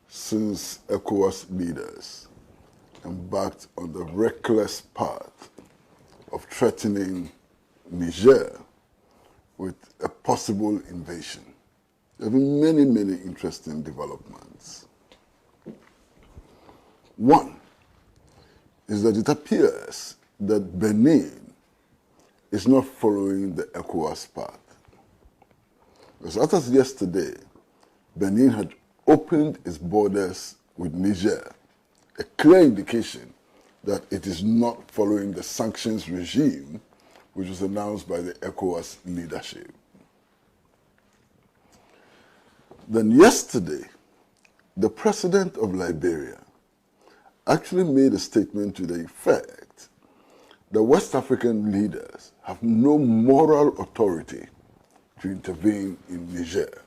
since ECOWAS leaders embarked on the reckless path of threatening Niger with a possible invasion. There have been many, many interesting developments. One is that it appears that Benin is not following the ECOWAS path. Because as of yesterday, Benin had opened its borders with Niger, a clear indication that it is not following the sanctions regime which was announced by the ECOWAS leadership. Then yesterday, the president of Liberia actually made a statement to the effect that West African leaders have no moral authority to intervene in Niger.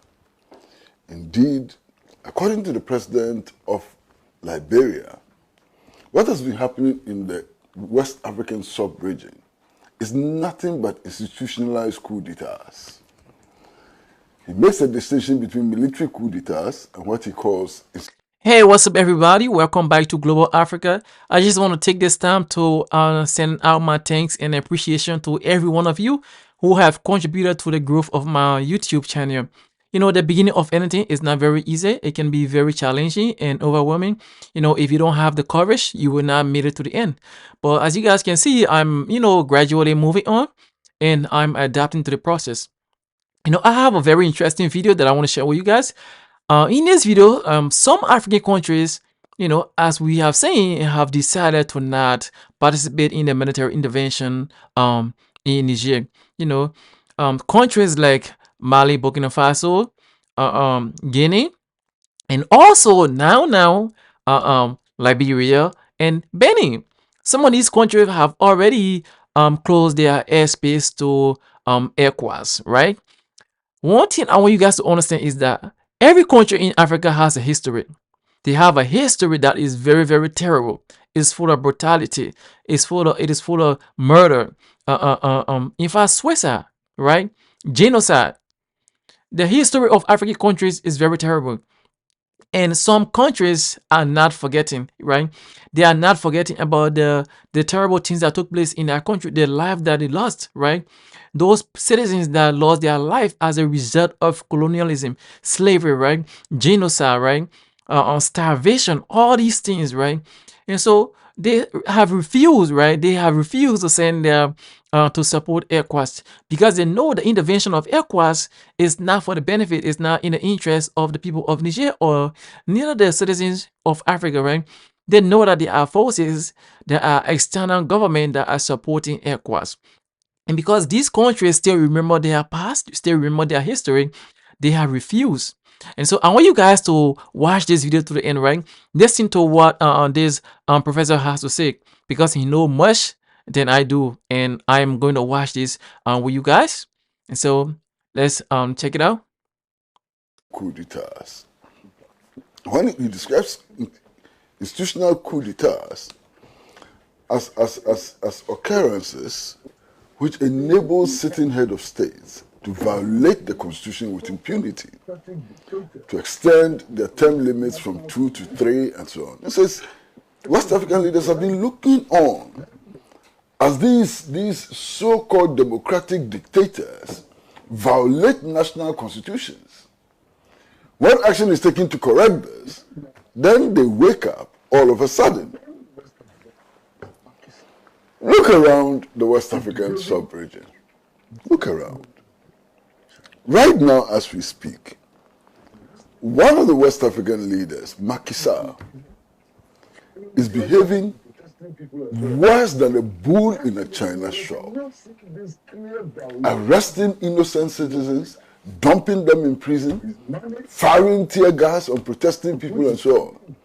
Indeed, according to the president of Liberia, what has been happening in the West African sub-region is nothing but institutionalized coup d'etats. He makes a distinction between military coup d'etats and what he calls... Hey, what's up, everybody? Welcome back to Global Africa. I just want to take this time to send out my thanks and appreciation to every one of you who have contributed to the growth of my YouTube channel. You know, the beginning of anything is not very easy. It can be very challenging and overwhelming. You know, if you don't have the courage, you will not make it to the end. But as you guys can see, I'm, gradually moving on and I'm adapting to the process. I have a very interesting video that I want to share with you guys. In this video, some African countries, as we have seen, have decided to not participate in the military intervention in Niger. Countries like Mali, Burkina Faso, Guinea, and also now Liberia and Benin. Some of these countries have already closed their airspace to ECOWAS, right? One thing I want you guys to understand is that every country in Africa has a history. They have a history that is very, very terrible. It's full of brutality. It is full of murder. In fact, suicide, right? Genocide. The history of African countries is very terrible. And some countries are not forgetting, right? They are not forgetting about the terrible things that took place in their country, the life that they lost, right? Those citizens that lost their life as a result of colonialism, slavery, right? Genocide, right? Starvation, all these things, right? And so they have refused, right? They have refused to send their to support ECOWAS because they know the intervention of ECOWAS is not for the benefit, it's not in the interest of the people of Niger or neither the citizens of Africa, right? They know that there are forces, there are external government that are supporting ECOWAS. And because these countries still remember their past, still remember their history, they have refused. And so I want you guys to watch this video to the end, right? Listen to what this professor has to say because he knows much than I do, and I'm going to watch this with you guys. And so let's check it out. Coup d'etats. When he describes institutional coup d'etats as occurrences which enable sitting head of states to violate the constitution with impunity, to extend their term limits from 2 to 3 and so on. It says West African leaders have been looking on as these so-called democratic dictators violate national constitutions. When action is taken to correct this, then they wake up all of a sudden. Look around the West African sub-region. Look around. Right now, as we speak, one of the West African leaders, Macky Sall, is behaving worse than a bull in a China shop, arresting innocent citizens, dumping them in prison, firing tear gas on protesting people and so on.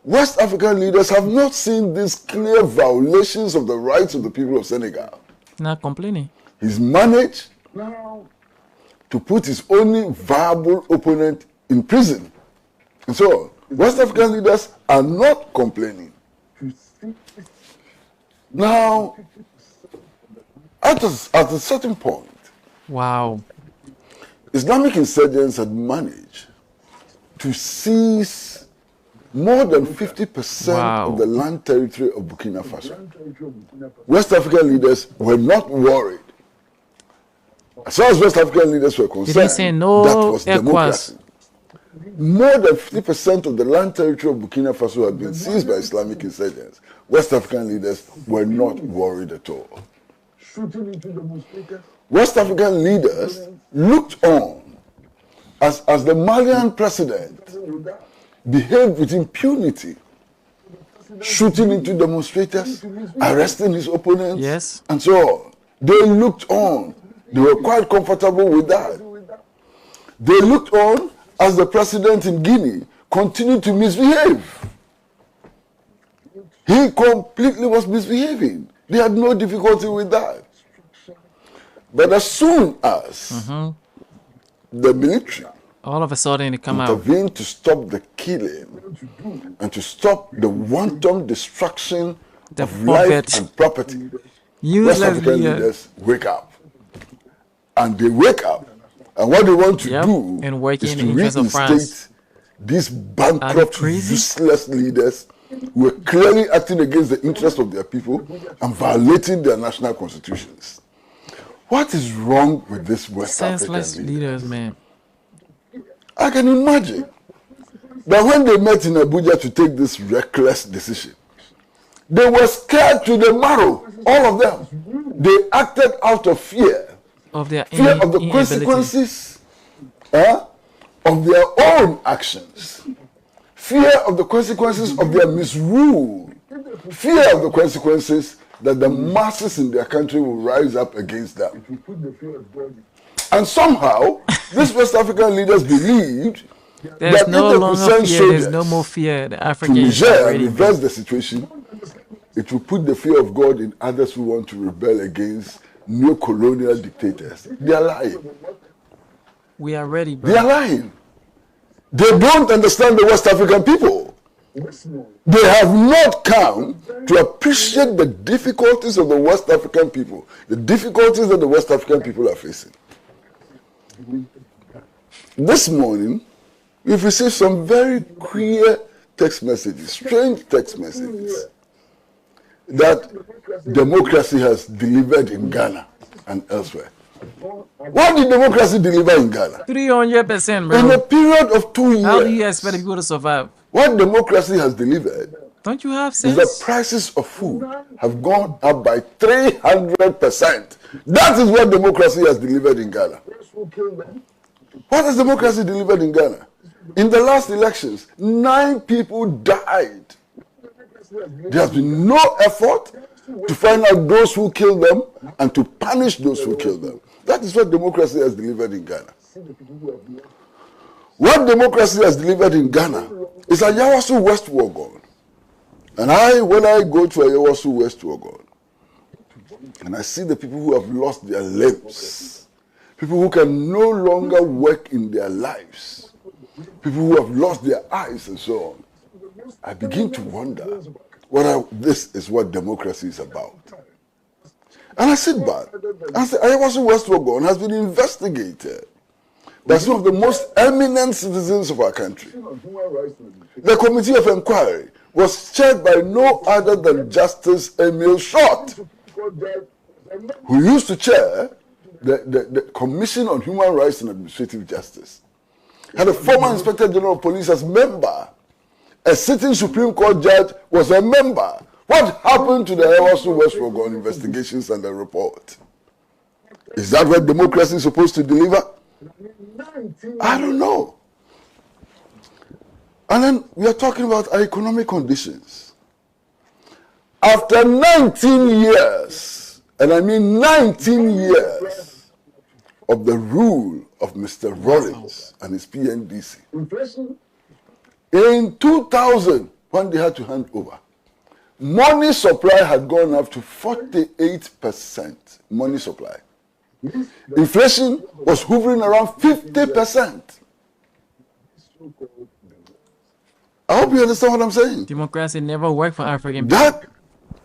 West African leaders have not seen these clear violations of the rights of the people of Senegal. Not complaining. He's managed to put his only viable opponent in prison. And so on. West African leaders are not complaining. Now, at a certain point, wow, Islamic insurgents had managed to seize more than 50% of the land territory of Burkina Faso. West African leaders were not worried. As far as West African leaders were concerned, that was democracy. More than 50% of the land territory of Burkina Faso had been seized by Islamic insurgents. West African leaders were not worried at all. West African leaders looked on as the Malian president behaved with impunity, shooting into demonstrators, arresting his opponents, and so on. They looked on. They were quite comfortable with that. They looked on as the president in Guinea continued to misbehave. He completely was misbehaving. They had no difficulty with that. But as soon as the military all of a sudden they come intervened to stop the killing and to stop the wanton destruction of life and property, West African leaders wake up. And they wake up, and what they want to do is to reinstate these bankrupt, useless leaders who were clearly acting against the interests of their people and violating their national constitutions. What is wrong with this West African leaders, man? I can imagine that when they met in Abuja to take this reckless decision, they were scared to the marrow, all of them. They acted out of fear. Of their fear of the consequences of their own actions. Fear of the consequences of their misrule. Fear of the consequences that the masses in their country will rise up against them. And somehow, these West African leaders believed that no if they longer send fear, soldiers there's no more fear. The to Africans Niger and reverse the situation, it will put the fear of God in others who want to rebel against neo-colonial dictators. They are lying. We are ready, bro. They are lying. They don't understand the West African people. They have not come to appreciate the difficulties of the West African people, the difficulties that the West African people are facing. This morning, we've received some very queer text messages, strange text messages, that democracy has delivered in Ghana and elsewhere. What did democracy deliver in Ghana? 300%, bro. In a period of 2 years. How do you expect people to survive? What democracy has delivered, don't you have sense? is the prices of food have gone up by 300%. That is what democracy has delivered in Ghana. What has democracy delivered in Ghana? In the last elections, 9 people died. There has been no effort to find out those who killed them and to punish those who killed them. That is what democracy has delivered in Ghana. What democracy has delivered in Ghana is a Yawasu West Wuogon. And when I go to a Yawasu West Wuogon, and I see the people who have lost their limbs, people who can no longer work in their lives, people who have lost their eyes and so on, I begin to wonder whether this is what democracy is about. And I sit back and say, Ayawasu West Wuogon has been investigated by some of the most eminent citizens of our country. The committee of inquiry was chaired by no other than Justice Emil Short, who used to chair the Commission on Human Rights and Administrative Justice. Had a former Inspector General of Police as member. A sitting Supreme Court judge was a member. What happened to the Ayawasu West Wuogon investigations and the report? Is that what democracy is supposed to deliver? I don't know. And then we are talking about our economic conditions. After 19 years, and I mean 19 years, of the rule of Mr. Rawlings and his PNDC, in 2000, when they had to hand over, money supply had gone up to 48%. Money supply. Inflation was hovering around 50%. I hope you understand what I'm saying. Democracy never worked for African people. That,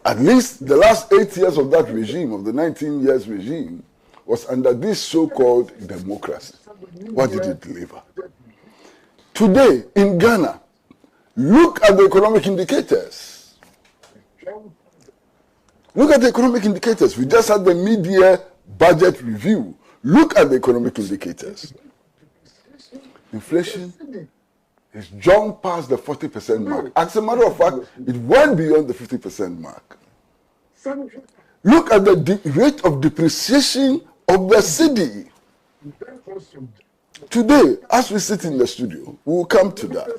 at least the last 8 years of that regime, of the 19 years regime, was under this so-called democracy. What did it deliver? Today, in Ghana, Look at the economic indicators. Look at the economic indicators. We just had the mid-year budget review. Look at the economic indicators. Inflation has jumped past the 40% mark. As a matter of fact, it went beyond the 50% mark. Look at the rate of depreciation of the cedi. Today, as we sit in the studio, we will come to that.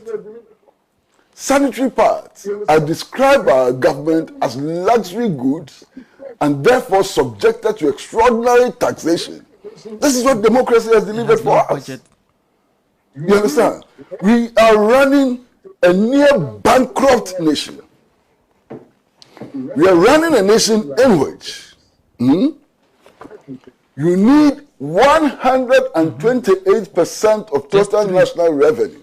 Sanitary pads are described by our government as luxury goods and therefore subjected to extraordinary taxation. This is what democracy has delivered for us. You understand? We are running a near bankrupt nation. We are running a nation in which you need 128% of total national revenue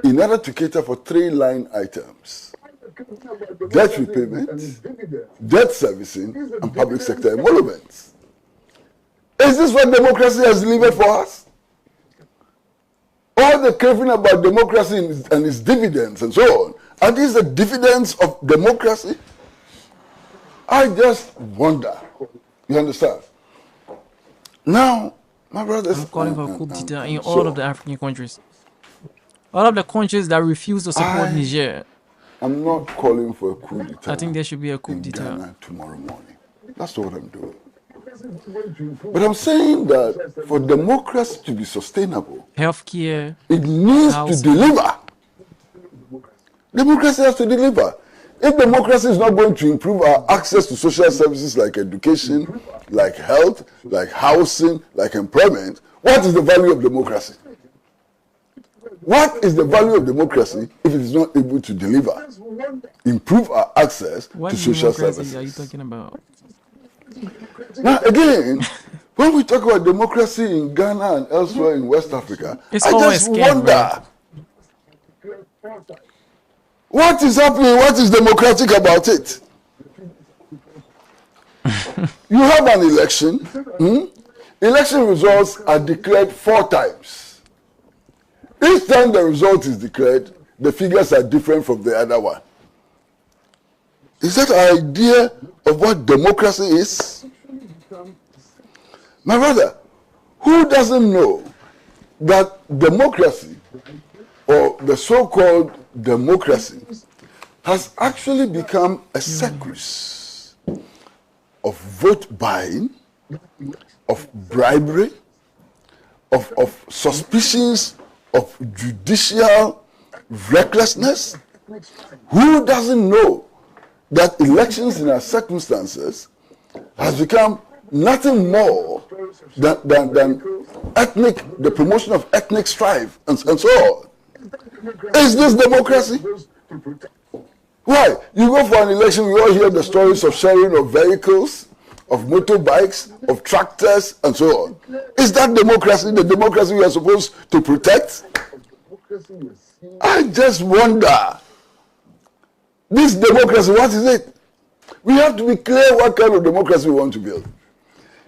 in order to cater for 3 line items: debt repayment, debt servicing, and public sector emoluments. Is this what democracy has delivered for us? All the craving about democracy and its dividends and so on, are these the dividends of democracy? I just wonder. You understand? Now, my brothers... I'm calling for a coup d'etat in all of the African countries. All of the countries that refuse to support Niger. I'm not calling for a coup d'etat. I think there should be a coup d'etat. Ghana tomorrow morning. That's what I'm doing. But I'm saying that for democracy to be sustainable, healthcare, it needs to deliver. Democracy has to deliver. If democracy is not going to improve our access to social services like education, like health, like housing, like employment, what is the value of democracy? What is the value of democracy if it is not able to deliver, improve our access to social services? What are you talking about? Now again, when we talk about democracy in Ghana and elsewhere in West Africa, I just wonder, what is happening? What is democratic about it? You have an election. Election results are declared 4 times. Each time the result is declared, the figures are different from the other one. Is that our idea of what democracy is? My brother, who doesn't know that democracy, or the so-called democracy, has actually become a circus of vote buying, of bribery, of suspicions of judicial recklessness? Who doesn't know that elections in our circumstances has become nothing more than the promotion of ethnic strife and so on? Is this democracy? Why? You go for an election, we all hear the stories of sharing of vehicles, of motorbikes, of tractors, and so on. Is that democracy, the democracy we are supposed to protect? I just wonder. This democracy, what is it? We have to be clear what kind of democracy we want to build.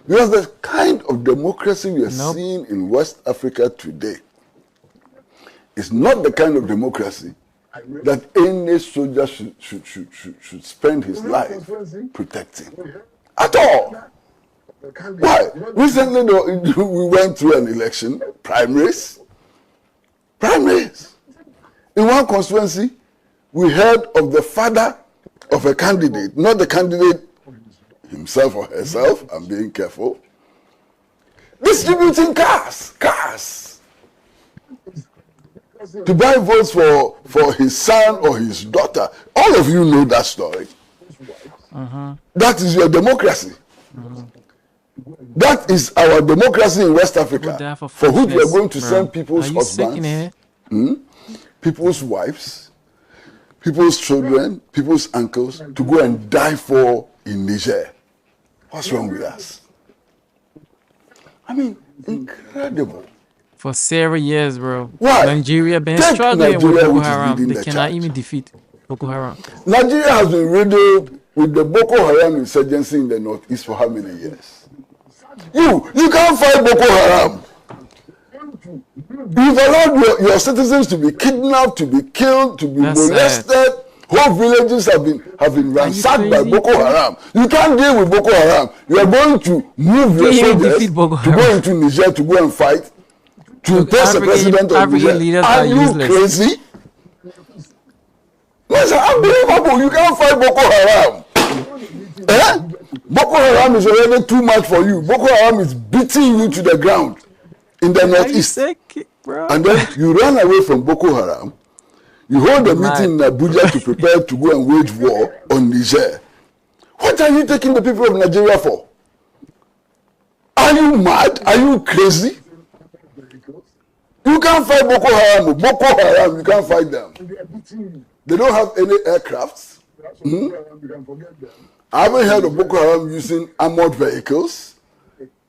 Because the kind of democracy we are seeing in West Africa today is not the kind of democracy that any soldier should spend his life protecting. At all. Why? Recently we went through an election, primaries. In one constituency, we heard of the father of a candidate, not the candidate himself or herself, I'm being careful, distributing cars to buy votes for his son or his daughter. All of you know that story. That is your democracy. That is our democracy in West Africa, for which we are going to send people's husbands, people's wives, people's children, people's uncles to go and die for in Niger. What's wrong with us? I mean, incredible. For several years, bro. Why? Nigeria been struggling with Boko Haram. They cannot even defeat Boko Haram. Nigeria has been riddled with the Boko Haram insurgency in the northeast for how many years? You can't fight Boko Haram. You've allowed your citizens to be kidnapped, to be killed, to be molested. Whole villages have been ransacked by Boko Haram. You can't deal with Boko Haram. You are going to move your soldiers to go into Niger to go and fight, to test the president of Niger. Are you crazy? It's unbelievable. You can't fight Boko Haram. Boko Haram is already too much for you. Boko Haram is beating you to the ground in the northeast. And then you run away from Boko Haram. You hold a meeting in Abuja to prepare to go and wage war on Niger. What are you taking the people of Nigeria for? Are you mad? Are you crazy? You can't fight Boko Haram. Boko Haram, you can't fight them. They don't have any aircrafts. I haven't heard of Boko Haram using armored vehicles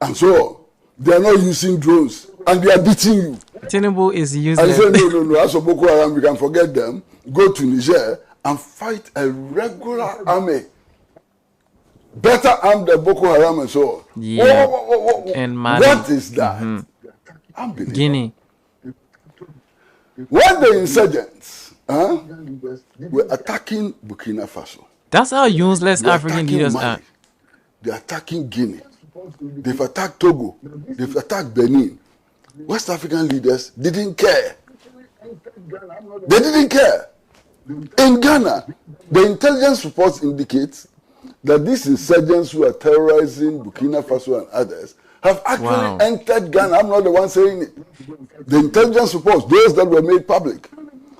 and so on. They are not using drones and they are beating you. Tinubu is using. I said, no. As for Boko Haram, we can forget them. Go to Niger and fight a regular army. Better armed than Boko Haram and so on. Yeah. And Mali. What is that? Unbelievable. Guinea. When the insurgents were attacking Burkina Faso. That's how useless African leaders are. They're attacking Guinea. They've attacked Togo. They've attacked Benin. West African leaders didn't care. They didn't care. In Ghana, the intelligence reports indicate that these insurgents who are terrorizing Burkina Faso and others have actually entered Ghana. I'm not the one saying it. The intelligence reports, those that were made public,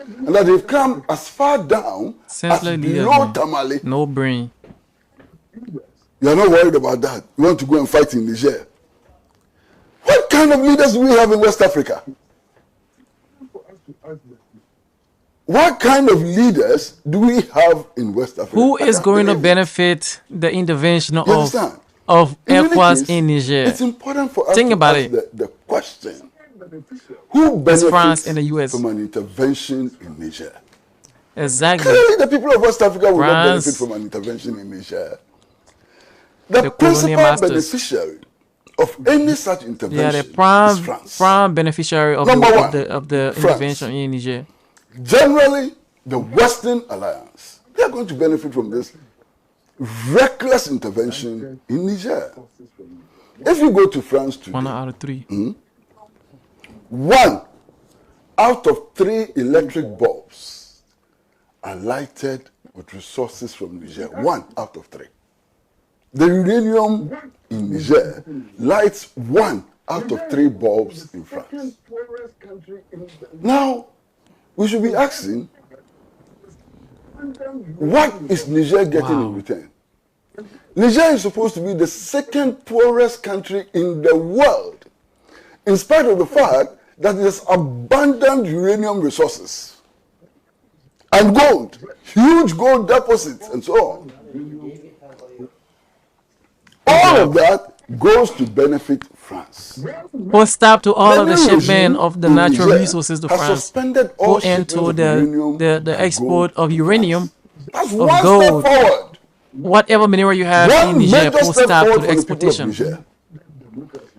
and that they've come as far down as below Tamale. No brain. You are not worried about that. You want to go and fight in Niger. What kind of leaders do we have in West Africa? What kind of leaders do we have in West Africa? Who is going to benefit the intervention of ECOWAS in Niger? It's important for us to ask the question. Who benefits France and the US from an intervention in Niger? Exactly. Clearly, the people of West Africa will not benefit from an intervention in Niger. The principal beneficiary of any such intervention is France. Prime beneficiary of the intervention in Niger. Generally, the Western Alliance, they are going to benefit from this reckless intervention in Niger. If you go to France today, 1 out of 3. 1 out of 3 electric bulbs are lighted with resources from Niger. 1 out of 3. The uranium in Niger lights 1 out of 3 bulbs in France. Now, we should be asking, what is Niger getting in return? Niger is supposed to be the 2nd poorest country in the world, in spite of the fact that it has abundant uranium resources and gold, huge gold deposits and so on. All of that goes to benefit France. Put stop to all of the shipment of the natural resources to France. Put into the export of uranium, of gold, whatever mineral you have in Niger. Put stop to the exportation.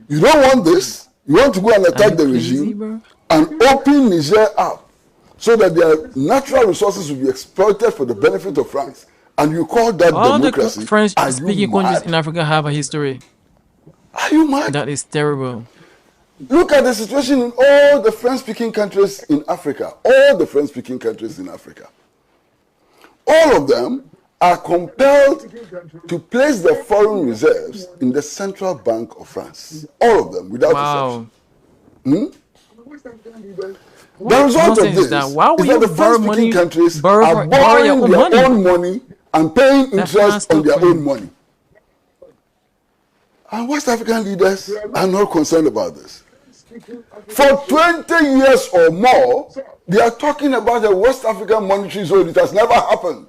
You don't want this. You want to go and attack the regime and open Niger up so that their natural resources will be exploited for the benefit of France. And you call that all democracy? All the French-speaking countries in Africa have a history. Are you mad? That is terrible. Look at the situation in all the French-speaking countries in Africa. All the French-speaking countries in Africa. All of them are compelled to place their foreign reserves in the Central Bank of France. All of them, without exception. The result of this is that the French-speaking countries are borrowing their own money and paying interest on their own money. And West African leaders are not concerned about this. For 20 years or more, they are talking about a West African monetary zone. It has never happened.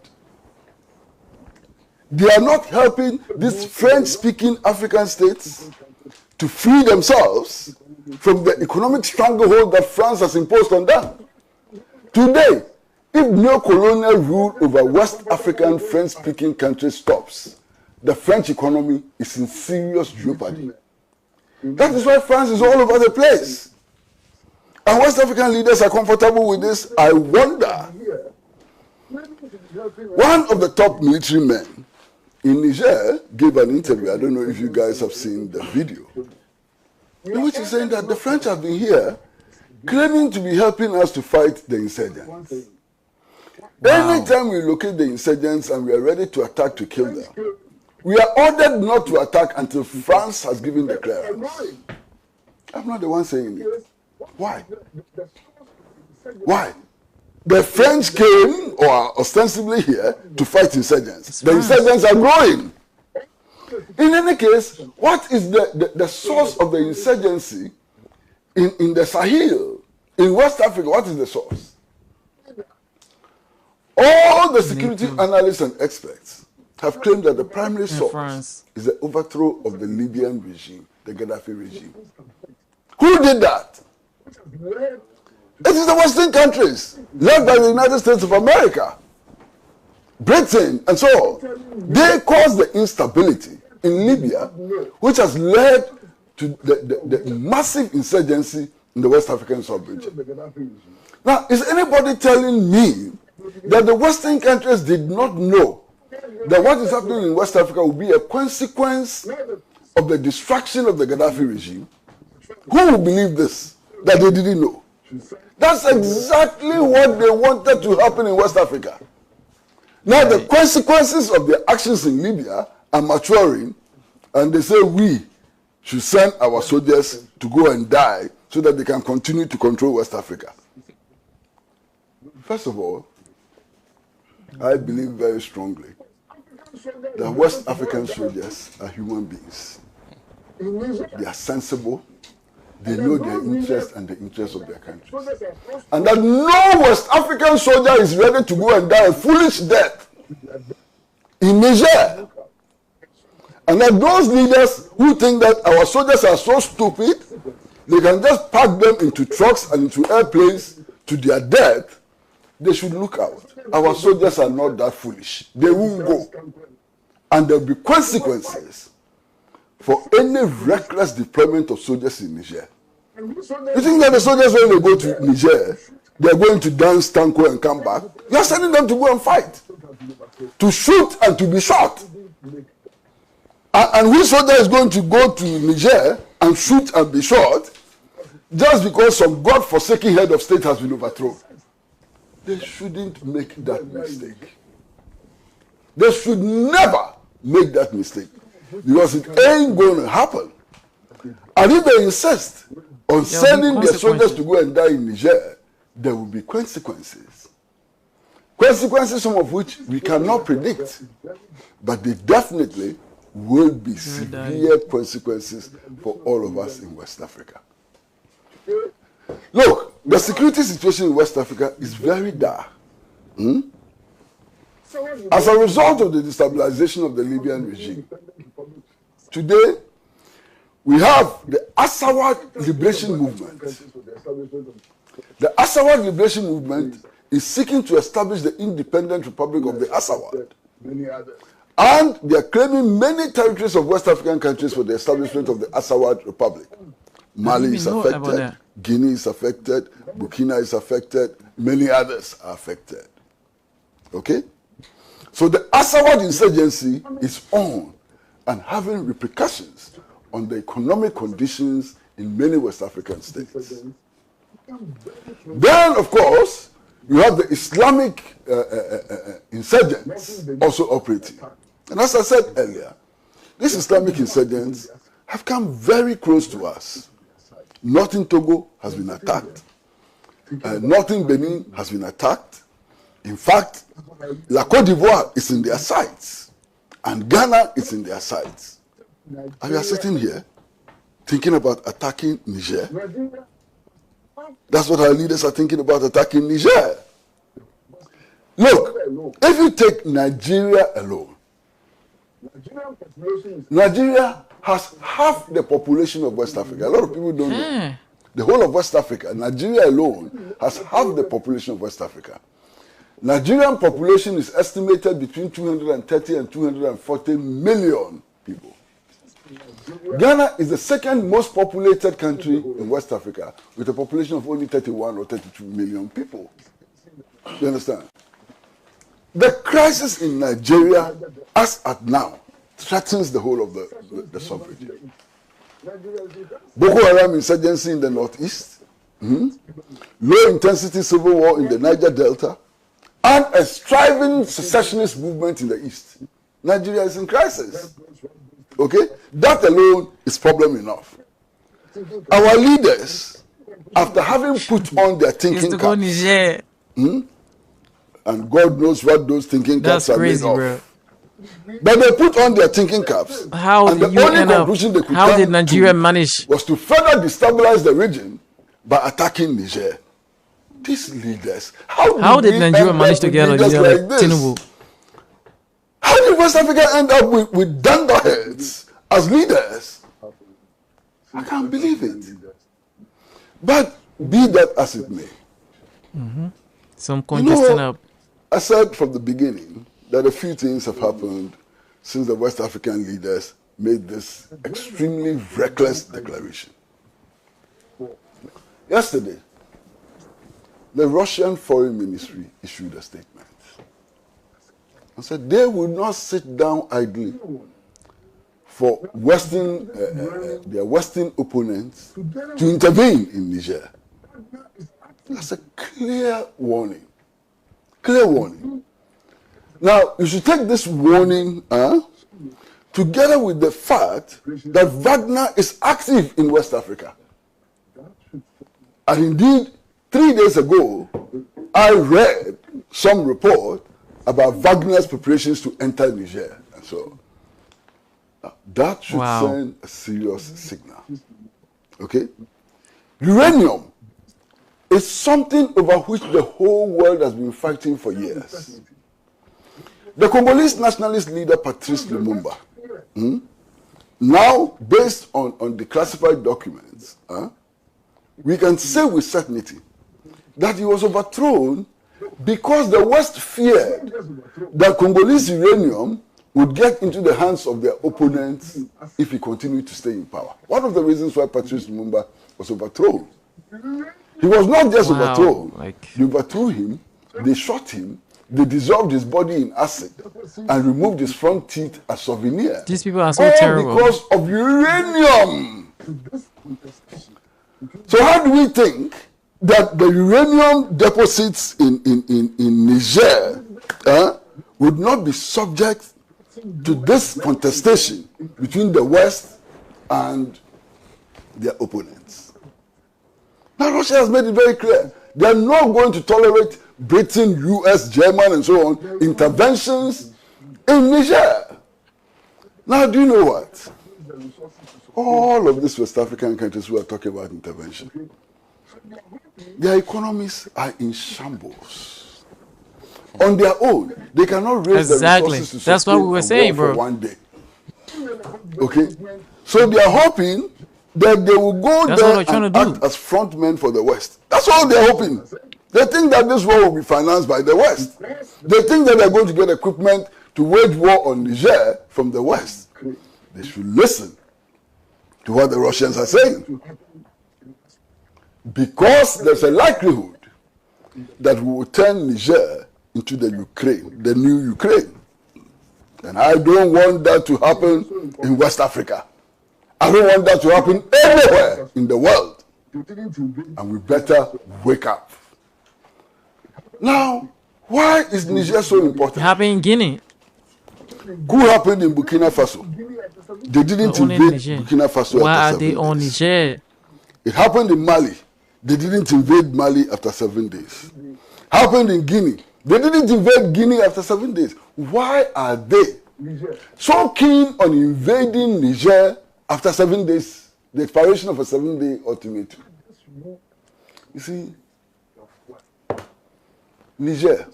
They are not helping these French-speaking African states to free themselves from the economic stranglehold that France has imposed on them. Today, if neo-colonial rule over West African French-speaking countries stops, the French economy is in serious jeopardy. That is why France is all over the place. And West African leaders are comfortable with this? I wonder. One of the top military men in Niger gave an interview. I don't know if you guys have seen the video, in which he's saying that the French have been here claiming to be helping us to fight the insurgents. Wow. Anytime we locate the insurgents and we are ready to attack to kill them, we are ordered not to attack until France has given the clearance. I'm not the one saying it. Why? Why? The French came, or are ostensibly here, to fight insurgents. The insurgents are growing. In any case, what is the source of the insurgency in the Sahel, in West Africa? What is the source? All the security analysts and experts have claimed that the primary source is the overthrow of the Libyan regime, the Gaddafi regime. Who did that? It is the Western countries, led by the United States of America, Britain, and so on. They caused the instability in Libya, which has led to the massive insurgency in the West African sub-region. Now, is anybody telling me that the Western countries did not know that what is happening in West Africa will be a consequence of the destruction of the Gaddafi regime? Who will believe this, that they didn't know? That's exactly what they wanted to happen in West Africa. Now the consequences of their actions in Libya are maturing, and they say we should send our soldiers to go and die so that they can continue to control West Africa. First of all, I believe very strongly that West African soldiers are human beings. They are sensible. They know their interests and the interests of their countries. And that no West African soldier is ready to go and die a foolish death in Niger. And that those leaders who think that our soldiers are so stupid, they can just pack them into trucks and into airplanes to their death, they should look out. Our soldiers are not that foolish. They won't go. And there will be consequences for any reckless deployment of soldiers in Niger. You think that the soldiers, when they go to Niger, they are going to dance tango and come back? You are sending them to go and fight, to shoot and to be shot. And which soldier is going to go to Niger and shoot and be shot just because some God-forsaken head of state has been overthrown? They shouldn't make that mistake. They should never make that mistake, because it ain't going to happen. And if they insist on sending their soldiers to go and die in Niger, there will be consequences. Consequences, some of which we cannot predict, but they definitely will be severe consequences for all of us in West Africa. Look, the security situation in West Africa is very dire. As a result of the destabilization of the Libyan regime, today we have the Azawad Liberation Movement. The Azawad Liberation Movement is seeking to establish the independent Republic of the Azawad. And they are claiming many territories of West African countries for the establishment of the Azawad Republic. Mali is affected, Guinea is affected, Burkina is affected, many others are affected. Okay? So the Azawad insurgency is on and having repercussions on the economic conditions in many West African states. Then, of course, you have the Islamic insurgents also operating. And as I said earlier, these Islamic insurgents have come very close to us. Northern Togo has been attacked. Northern Benin has been attacked. In fact, La Côte d'Ivoire is in their sights. And Ghana is in their sights. And we are sitting here thinking about attacking Niger. That's what our leaders are thinking about, attacking Niger. Look, if you take Nigeria alone, Nigeria has half the population of West Africa. A lot of people don't know. The whole of West Africa, Nigeria alone, has half the population of West Africa. Nigerian population is estimated between 230 and 240 million people. Ghana is the second most populated country in West Africa with a population of only 31 or 32 million people. You understand? The crisis in Nigeria, as at now, threatens the whole of the sub-region. Boko Haram insurgency in the northeast, low-intensity civil war in the Niger Delta, and a striving secessionist movement in the east. Nigeria is in crisis. Okay? That alone is problem enough. Our leaders, after having put on their thinking caps, and God knows what those thinking caps are made of. Bro. But they put on their thinking caps. How and the only conclusion they could how did Nigeria manage? Was to further destabilize the region by attacking Niger. These leaders, how did Nigeria manage to get a leader like Tinubu? How did West Africa end up with dunderheads as leaders? I can't believe it. But be that as it may. Some contesting up. I said from the beginning that a few things have happened since the West African leaders made this extremely reckless declaration. Yesterday, the Russian Foreign Ministry issued a statement and said they would not sit down idly for their Western opponents to intervene in Niger. That's a clear warning. Clear warning. Now, you should take this warning together with the fact that Wagner is active in West Africa. And indeed, 3 days ago, I read some report about Wagner's preparations to enter Niger. And so, that should send a serious signal. Okay? Uranium is something over which the whole world has been fighting for years. The Congolese nationalist leader Patrice Lumumba, now based on the classified documents, we can say with certainty that he was overthrown because the West feared that Congolese uranium would get into the hands of their opponents if he continued to stay in power. One of the reasons why Patrice Lumumba was overthrown. He was not just overthrown. They overthrew him, they shot him, they dissolved his body in acid and removed his front teeth as souvenirs. These people are so terrible. Because of uranium. So how do we think that the uranium deposits in Niger would not be subject to this contestation between the West and their opponents? Now Russia has made it very clear. They are not going to tolerate Britain, US, German, and so on, interventions in Niger. Now, do you know what? All of these West African countries who are talking about intervention, their economies are in shambles. On their own, they cannot raise the resources to That's what we were saying, bro. For one day. Okay? So they are hoping that they will go there and act as frontmen for the West. That's all they're hoping. They think that this war will be financed by the West. They think that they're going to get equipment to wage war on Niger from the West. They should listen to what the Russians are saying. Because there's a likelihood that we will turn Niger into the Ukraine, the new Ukraine. And I don't want that to happen in West Africa. I don't want that to happen anywhere in the world. And we better wake up. Now, why is Niger so important? It happened in Guinea. Who happened in Burkina Faso? They didn't invade Burkina Faso. Why are they on Niger? It happened in Mali. They didn't invade Mali after 7 days. Happened in Guinea. They didn't invade Guinea after 7 days. Why are they so keen on invading Niger after 7 days, the expiration of a 7-day ultimatum? You see, Niger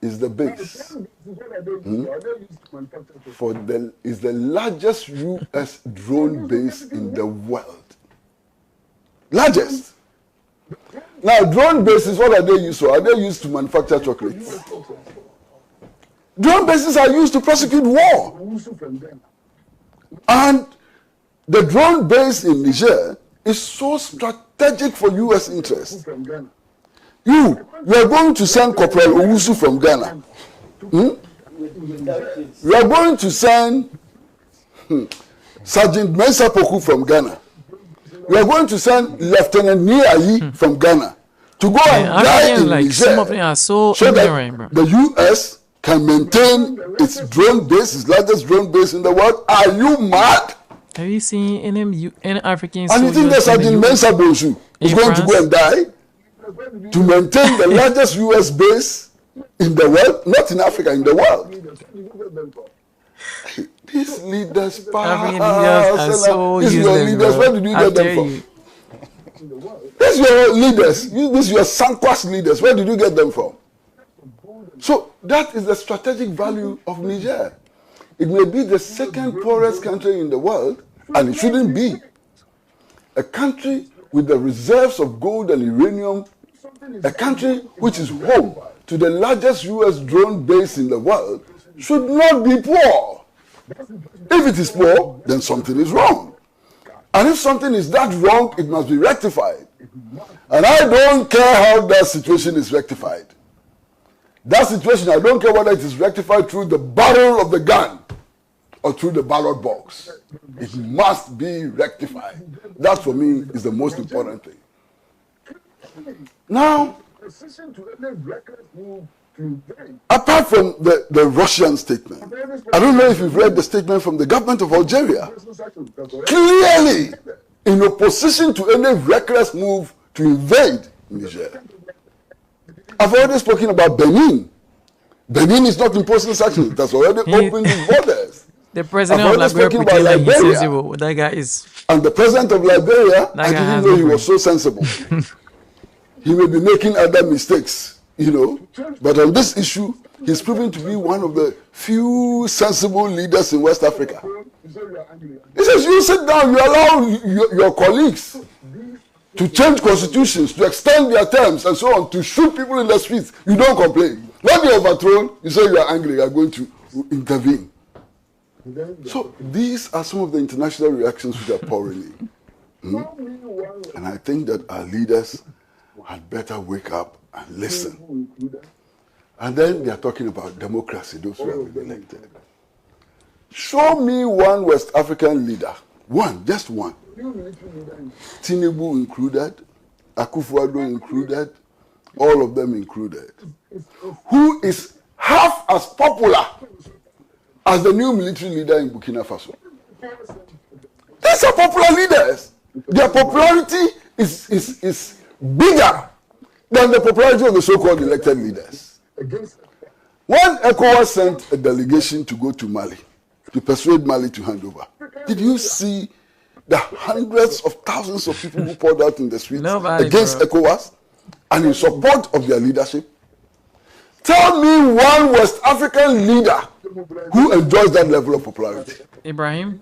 is the base is the largest US drone base in the world. Largest. Now, drone bases, what are they used for? Are they used to manufacture chocolates? Drone bases are used to prosecute war. And the drone base in Niger is so strategic for U.S. interests. You are going to send Corporal Owusu from Ghana. You are going to send Sergeant Mensa Poku from Ghana. You are going to send Lieutenant Niayi from Ghana to go and die in Niger, some of them are so ignorant, bro. The U.S. can maintain its drone base, its largest drone base in the world. Are you mad? Have you seen any African and you think that Sergeant Mensa Poku is going to go and die to maintain the largest U.S. base in the world, not in Africa, in the world? These leaders, African leaders are so these useless, your leaders, bro. where did you get them from? These your leaders, these your Sankwas leaders, where did you get them from? So that is the strategic value of Niger. It may be the second poorest country in the world, and it shouldn't be. A country with the reserves of gold and uranium, a country which is home to the largest U.S. drone base in the world, should not be poor. If it is poor, then something is wrong. And if something is that wrong, it must be rectified. And I don't care how that situation is rectified. That situation, I don't care whether it is rectified through the barrel of the gun or through the ballot box. It must be rectified. That, for me, is the most important thing. Now, apart from the Russian statement, I don't know if you've read the statement from the government of Algeria. Clearly in opposition to any reckless move to invade Niger. I've already spoken about Benin. Benin is not imposing sanctions. It has already opened its borders. The president of Liberia pretended he's sensible. That guy is... And the president of Liberia, I didn't know he was so sensible. He may be making other mistakes, you know. But on this issue, he's proven to be one of the few sensible leaders in West Africa. He says, you sit down, you allow your colleagues to change constitutions, to extend their terms and so on, to shoot people in the streets. You don't complain. When you're overthrown, you say you are angry, you are going to intervene. So these are some of the international reactions which are pouring in. And I think that our leaders had better wake up and listen. And then they are talking about democracy, those who have been elected. Show me one West African leader, one, just one. Tinubu included, Akufo-Addo included, all of them included, who is half as popular as the new military leader in Burkina Faso. These are popular leaders. Their popularity is bigger than the popularity of the so-called elected leaders. When ECOWAS sent a delegation to go to Mali, to persuade Mali to hand over, did you see the hundreds of thousands of people who poured out in the streets against ECOWAS and in support of their leadership? Tell me one West African leader who enjoys that level of popularity. Ibrahim?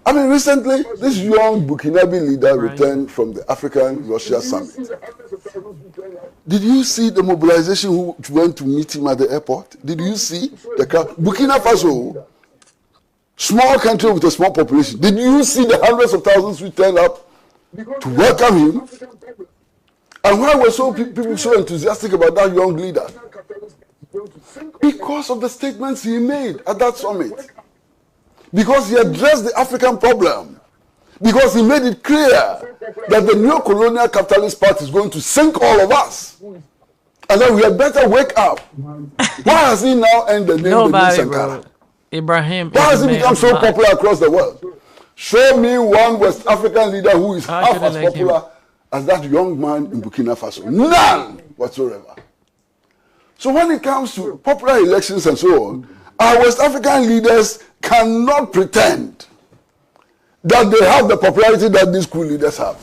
I mean, recently, this young Burkinabe leader returned from the African-Russia summit. Did you see the mobilization who went to meet him at the airport? Did you see the crowd? Burkina Faso, small country with a small population. Did you see the hundreds of thousands who turned up to welcome him? And why were people so enthusiastic about that young leader? Because of the statements he made at that summit. Because he addressed the African problem. Because he made it clear that the neo-colonial capitalist party is going to sink all of us. And then we had better wake up. Why has he now earned the name Nobody, Sankara? bro. Ibrahim. Why has he become so popular across the world? Show me one West African leader who is half as popular as that young man in Burkina Faso. None whatsoever. So when it comes to popular elections and so on, our West African leaders cannot pretend that they have the popularity that these coup leaders have.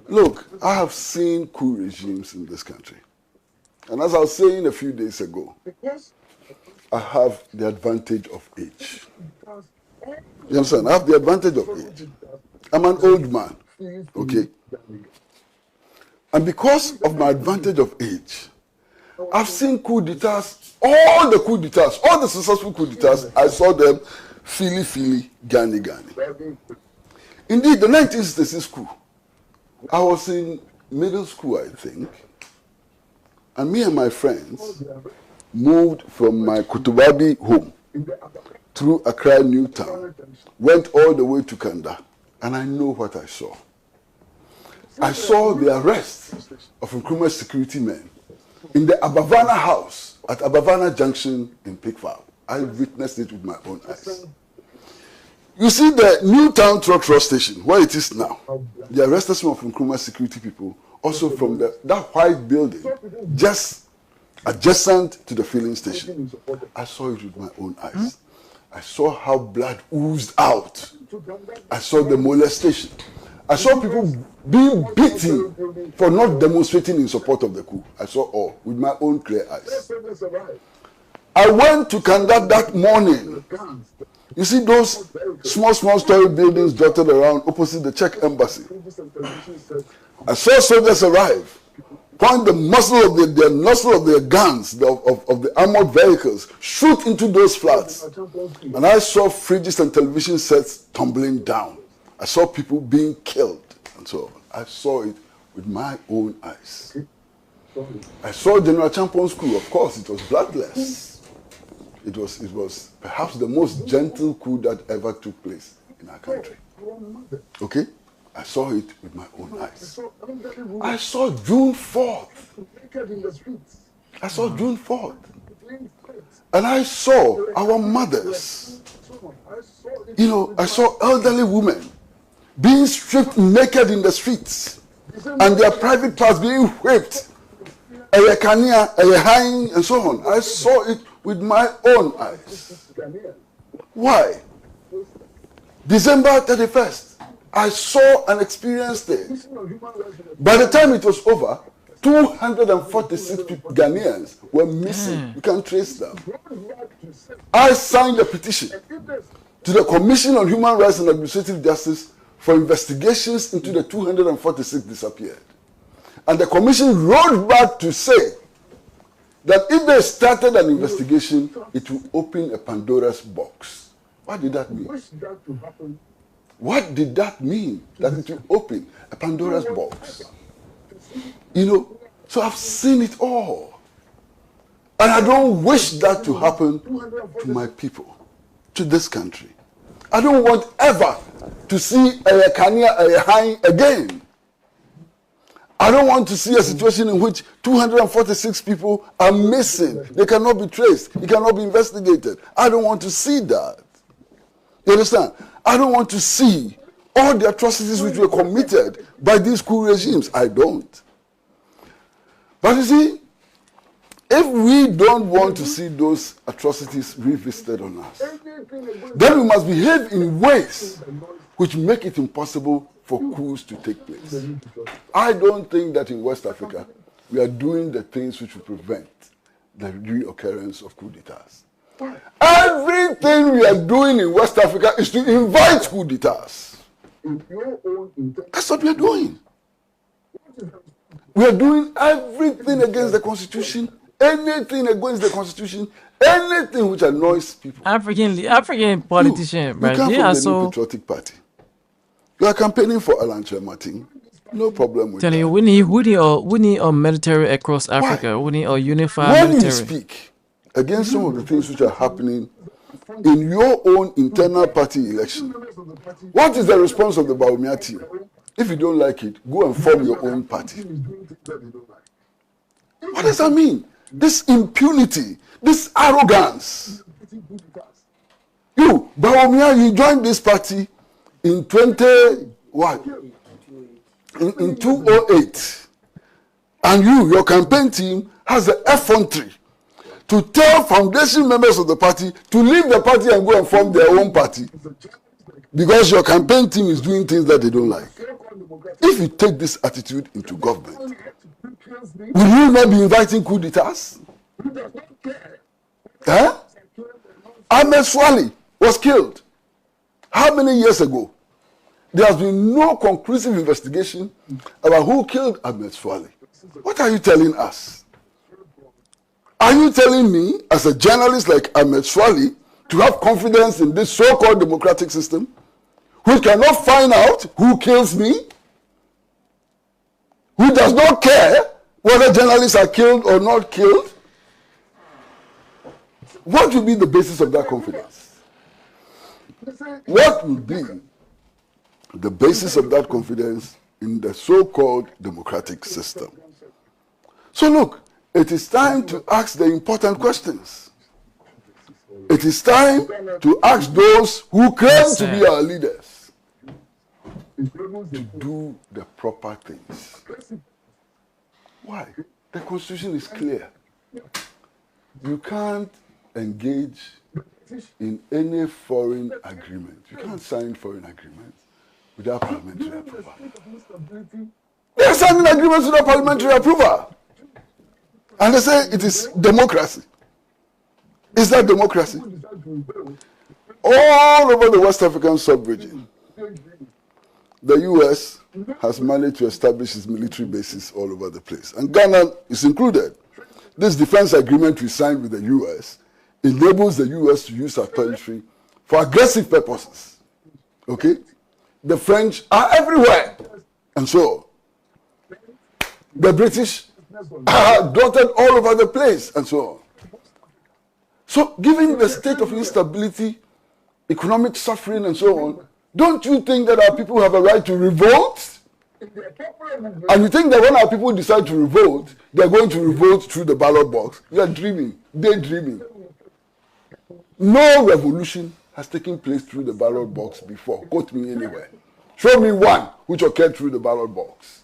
Look, I have seen coup regimes in this country. And as I was saying a few days ago, I have the advantage of age. You understand? I have the advantage of age. I'm an old man, okay? And because of my advantage of age, I've seen coup d'etats, all the coup d'etats, all the successful coup d'etats, I saw them Fili Fili, Gani Gani. Indeed, the 1966 coup, I was in middle school, I think, and me and my friends moved from my Kutubabi home through Accra New Town, went all the way to Kanda, and I know what I saw. I saw the arrest of Nkrumah's security men in the Abavana house at Abavana Junction in Pikval. I witnessed it with my own eyes. You see the New Town Truck Station, where it is now. They arrested some of Nkrumah's security people, also from that white building, just adjacent to the filling station. I saw it with my own eyes. I saw how blood oozed out. I saw the molestation. I saw people being beaten for not demonstrating in support of the coup. I saw all with my own clear eyes. I went to Kanda that morning. You see those small story buildings dotted around opposite the Czech embassy. I saw soldiers arrive, point the muzzle of their nozzle of their guns, of the armored vehicles, shoot into those flats. And I saw fridges and television sets tumbling down. I saw people being killed and so on. I saw it with my own eyes. I saw General Champon's coup. Of course, it was bloodless. It was perhaps the most gentle coup that ever took place in our country. Okay? I saw it with my own eyes. I saw June 4th. I saw June 4th. And I saw our mothers. You know, I saw elderly women being stripped naked in the streets and their private parts being whipped, and so on. I saw it with my own eyes. Why? December 31st, I saw and experienced it. By the time it was over, 246 Ghanaians were missing. You can trace them. I signed a petition to the Commission on Human Rights and Administrative Justice for investigations into the 246 disappeared. And the commission wrote back to say that if they started an investigation, it will open a Pandora's box. What did that mean? What did that mean? That it will open a Pandora's box. You know, so I've seen it all. And I don't wish that to happen to my people, to this country. I don't want ever to see a Kania again. I don't want to see a situation in which 246 people are missing. They cannot be traced. It cannot be investigated. I don't want to see that. You understand? I don't want to see all the atrocities which were committed by these coup regimes. I don't. But you see, if we don't want to see those atrocities revisited on us, then we must behave in ways which make it impossible for coups to take place. I don't think that in West Africa we are doing the things which will prevent the reoccurrence of coup d'etats. Everything we are doing in West Africa is to invite coup d'etats. That's what we are doing. We are doing everything against the Constitution, anything against the Constitution, anything which annoys people. African politician, right? You come from the New Patriotic Party. You are campaigning for Alan Martin. No problem with that. You, we need a military across Africa. Why? We need a unified military. When you speak against some of the things which are happening in your own internal party election, what is the response of the Bawumia team? If you don't like it, go and form your own party. What does that mean? This impunity, this arrogance. You, Bawumia, you joined this party in 2008, and your campaign team has the effrontery to tell foundation members of the party to leave the party and go and form their own party because your campaign team is doing things that they don't like. If you take this attitude into government, will you not be inviting coup d'etats? Ahmed Swali was killed. How many years ago? There has been no conclusive investigation about who killed Ahmed Swali. What are you telling us? Are you telling me, as a journalist like Ahmed Swali, to have confidence in this so-called democratic system, who cannot find out who kills me, who does not care whether journalists are killed or not killed? What will be the basis of that confidence? What will be the basis of that confidence in the so-called democratic system? So look, it is time to ask the important questions. It is time to ask those who claim to be our leaders to do the proper things. Why? The Constitution is clear. You can't engage in any foreign agreement. You can't sign foreign agreements without parliamentary approval. They are signing agreements without parliamentary approval. And they say it is democracy. Is that democracy? All over the West African sub-region, the U.S. has managed to establish its military bases all over the place. And Ghana is included. This defense agreement we signed with the U.S. enables the U.S. to use our territory for aggressive purposes. Okay? The French are everywhere. And so, the British are dotted all over the place, and so on. So, given the state of instability, economic suffering, and so on, don't you think that our people have a right to revolt? And you think that when our people decide to revolt, they're going to revolt through the ballot box? You are dreaming, daydreaming. No revolution has taken place through the ballot box before. Quote me anywhere. Show me one which occurred through the ballot box.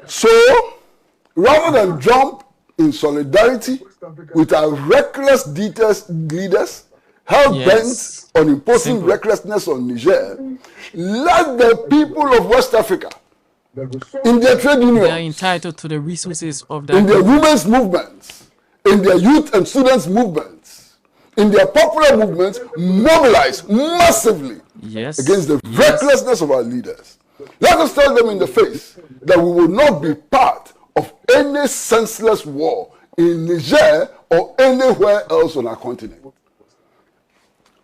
So, rather than jump in solidarity with our reckless leaders, hell-bent on imposing recklessness on Niger, let the people of West Africa, in their trade unions, they are entitled to the resources of that. in their women's movements, in their youth and students' movements, in their popular movements, mobilize massively against the recklessness of our leaders. Let us tell them in the face that we will not be part of any senseless war in Niger or anywhere else on our continent.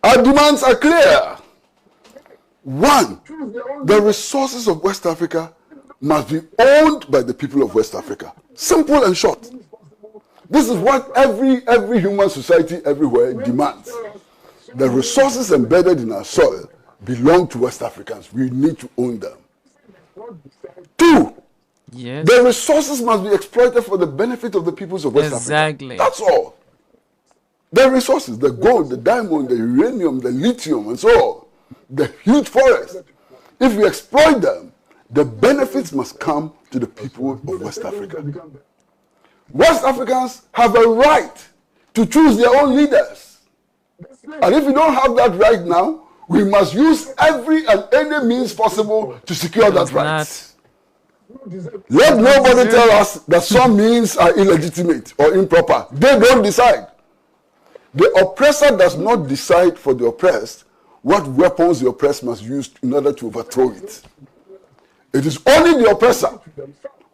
Our demands are clear. One, the resources of West Africa must be owned by the people of West Africa. Simple and short. This is what every human society everywhere demands. The resources embedded in our soil belong to West Africans. We need to own them. Two, the resources must be exploited for the benefit of the peoples of West Africa. That's all. The resources, the gold, the diamond, the uranium, the lithium, and so on, the huge forest. If we exploit them, the benefits must come to the people of West Africa. West Africans have a right to choose their own leaders. And if we don't have that right now, we must use every and any means possible to secure that right. Let nobody tell us that some means are illegitimate or improper. They don't decide. The oppressor does not decide for the oppressed what weapons the oppressed must use in order to overthrow it. It is only the oppressor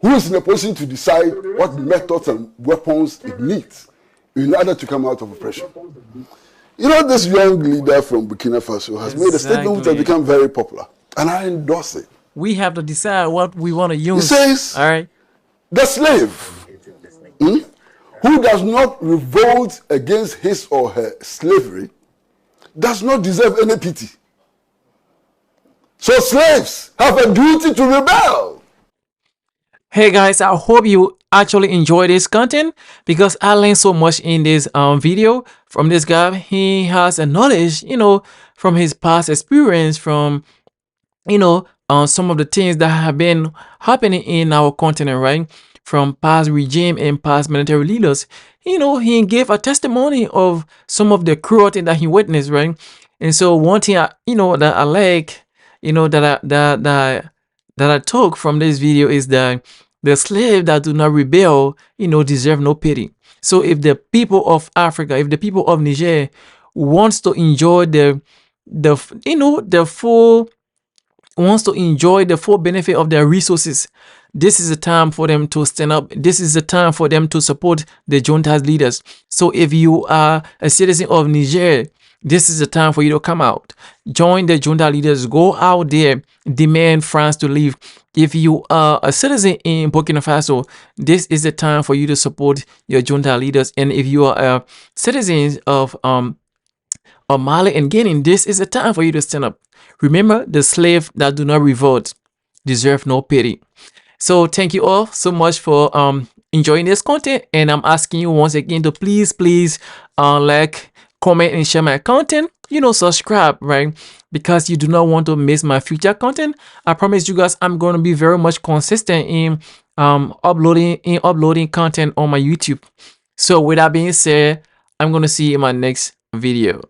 who is in a position to decide what methods and weapons it needs in order to come out of oppression. You know, this young leader from Burkina Faso has made a statement which has become very popular, and I endorse it. We have to decide what we want to use. He says, all right, the slave who does not revolt against his or her slavery does not deserve any pity. So slaves have a duty to rebel. Hey guys, I hope you actually enjoy this content because I learned so much in this video from this guy. He has a knowledge, from his past experience, from some of the things that have been happening in our continent, right? From past regime and past military leaders. He gave a testimony of some of the cruelty that he witnessed, right? And so one thing that I like, that I took from this video is that the slave that do not rebel, deserve no pity. So if the people of Africa, if the people of Niger wants to enjoy the full benefit of their resources, this is the time for them to stand up. This is the time for them to support the junta's leaders. So if you are a citizen of Niger, this is the time for you to come out, join the junta leaders, go out there, demand France to leave. If you are a citizen in Burkina Faso, this is the time for you to support your junta leaders. And if you are a citizen of Mali and Guinea, this is the time for you to stand up. Remember, the slave that do not revolt deserve no pity. So thank you all so much for enjoying this content, and I'm asking you once again to please like, comment, and share my content. Subscribe, right? Because you do not want to miss my future content. I promise you guys I'm going to be very much consistent in uploading content on my YouTube. So with that being said, I'm going to see you in my next video.